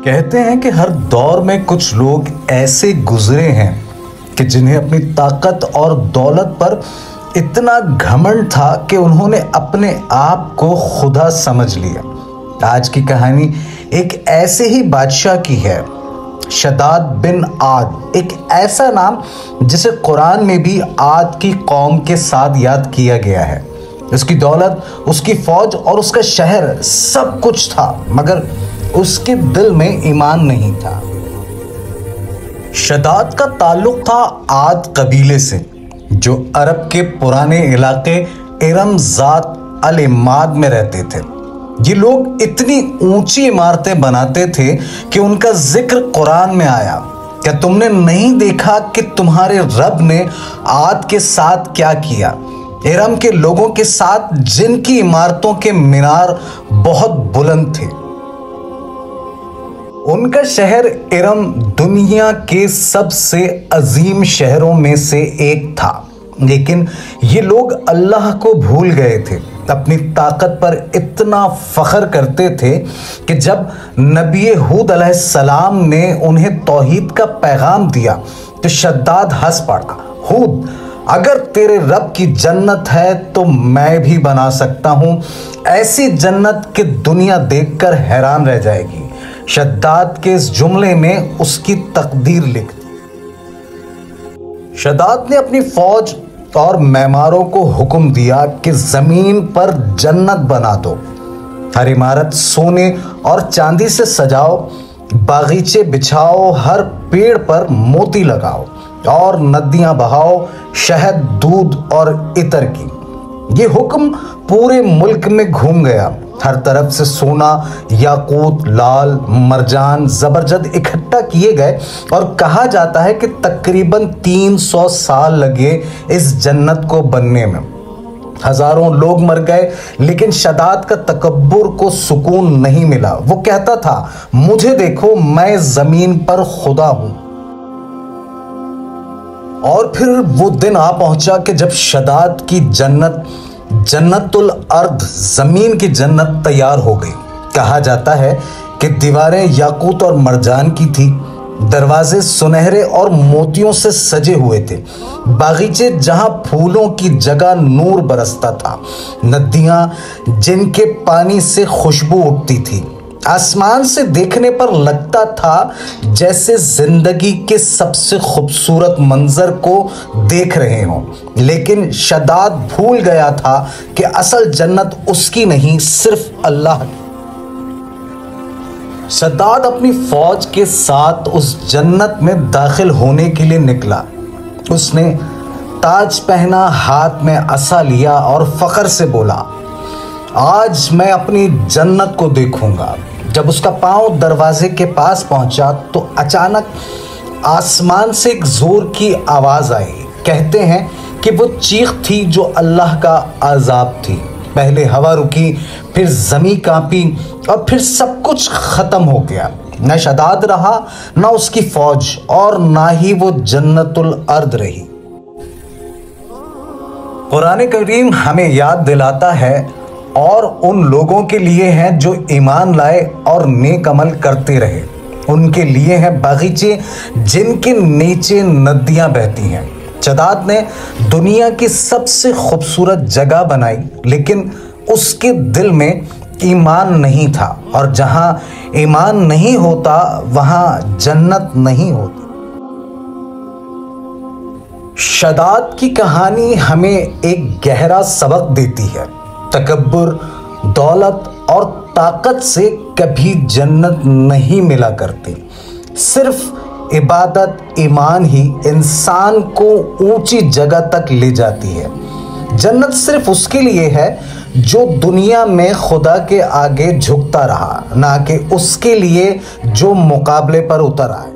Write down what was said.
कहते हैं कि हर दौर में कुछ लोग ऐसे गुजरे हैं कि जिन्हें अपनी ताकत और दौलत पर इतना घमंड था कि उन्होंने अपने आप को खुदा समझ लिया। आज की कहानी एक ऐसे ही बादशाह की है, शदाद बिन आद, एक ऐसा नाम जिसे कुरान में भी आद की कौम के साथ याद किया गया है। उसकी दौलत, उसकी फौज और उसका शहर सब कुछ था, मगर उसके दिल में ईमान नहीं था। शदाद का ताल्लुक था आद कबीले से, जो अरब के पुराने इलाके इरम ज़ात अल इमाद में रहते थे। ये लोग इतनी ऊंची इमारतें बनाते थे कि उनका जिक्र कुरान में आया। क्या तुमने नहीं देखा कि तुम्हारे रब ने आद के साथ क्या किया, इरम के लोगों के साथ जिनकी इमारतों के मीनार बहुत बुलंद थे। उनका शहर इरम दुनिया के सबसे अजीम शहरों में से एक था, लेकिन ये लोग अल्लाह को भूल गए थे। अपनी ताकत पर इतना फख्र करते थे कि जब नबी हूद अलैहिस्सलाम ने उन्हें तौहीद का पैगाम दिया तो शद्दाद हंस पड़ा। हूद, अगर तेरे रब की जन्नत है तो मैं भी बना सकता हूं। ऐसी जन्नत कि दुनिया देखकर हैरान रह जाएगी। शद्दाद के इस जुमले में उसकी तकदीर लिख दी। शद्दाद ने अपनी फौज और मेमारों को हुक्म दिया कि जमीन पर जन्नत बना दो। हर इमारत सोने और चांदी से सजाओ, बागीचे बिछाओ, हर पेड़ पर मोती लगाओ और नदियां बहाओ शहद, दूध और इतर की। ये हुक्म पूरे मुल्क में घूम गया। हर तरफ से सोना, याकूत, लाल, मरजान, जबरजद इकट्ठा किए गए और कहा जाता है कि तकरीबन 300 साल लगे इस जन्नत को बनने में। हजारों लोग मर गए, लेकिन शदाद का तकब्बुर को सुकून नहीं मिला। वो कहता था, मुझे देखो, मैं जमीन पर खुदा हूं। और फिर वो दिन आ पहुंचा कि जब शदाद की जन्नतुल अर्द, जमीन की जन्नत तैयार हो गई। कहा जाता है कि दीवारें याकूत और मरजान की थी, दरवाजे सुनहरे और मोतियों से सजे हुए थे, बागीचे जहां फूलों की जगह नूर बरसता था, नदियां जिनके पानी से खुशबू उठती थी। आसमान से देखने पर लगता था जैसे जिंदगी के सबसे खूबसूरत मंजर को देख रहे हों। लेकिन शदाद भूल गया था कि असल जन्नत उसकी नहीं, सिर्फ अल्लाह की। शदाद अपनी फौज के साथ उस जन्नत में दाखिल होने के लिए निकला। उसने ताज पहना, हाथ में असा लिया और फख्र से बोला, आज मैं अपनी जन्नत को देखूंगा। जब उसका पांव दरवाजे के पास पहुंचा तो अचानक आसमान से एक जोर की आवाज आई। कहते हैं कि वो चीख थी जो अल्लाह का अजाब थी। पहले हवा रुकी, फिर जमीन कांपी और फिर सब कुछ खत्म हो गया। न शदाद रहा, न उसकी फौज, और ना ही वो जन्नतुल अर्द रही। कुरान करीम हमें याद दिलाता है और उन लोगों के लिए हैं जो ईमान लाए और नेक अमल करते रहे। उनके लिए हैं बागीचे जिनके नीचे नदियां बहती हैं। शदाद ने दुनिया की सबसे खूबसूरत जगह बनाई, लेकिन उसके दिल में ईमान नहीं था, और जहां ईमान नहीं होता वहां जन्नत नहीं होती। शदाद की कहानी हमें एक गहरा सबक देती है। तकब्बुर, दौलत और ताकत से कभी जन्नत नहीं मिला करती। सिर्फ इबादत, ईमान ही इंसान को ऊंची जगह तक ले जाती है। जन्नत सिर्फ उसके लिए है जो दुनिया में खुदा के आगे झुकता रहा, ना कि उसके लिए जो मुकाबले पर उतर आए।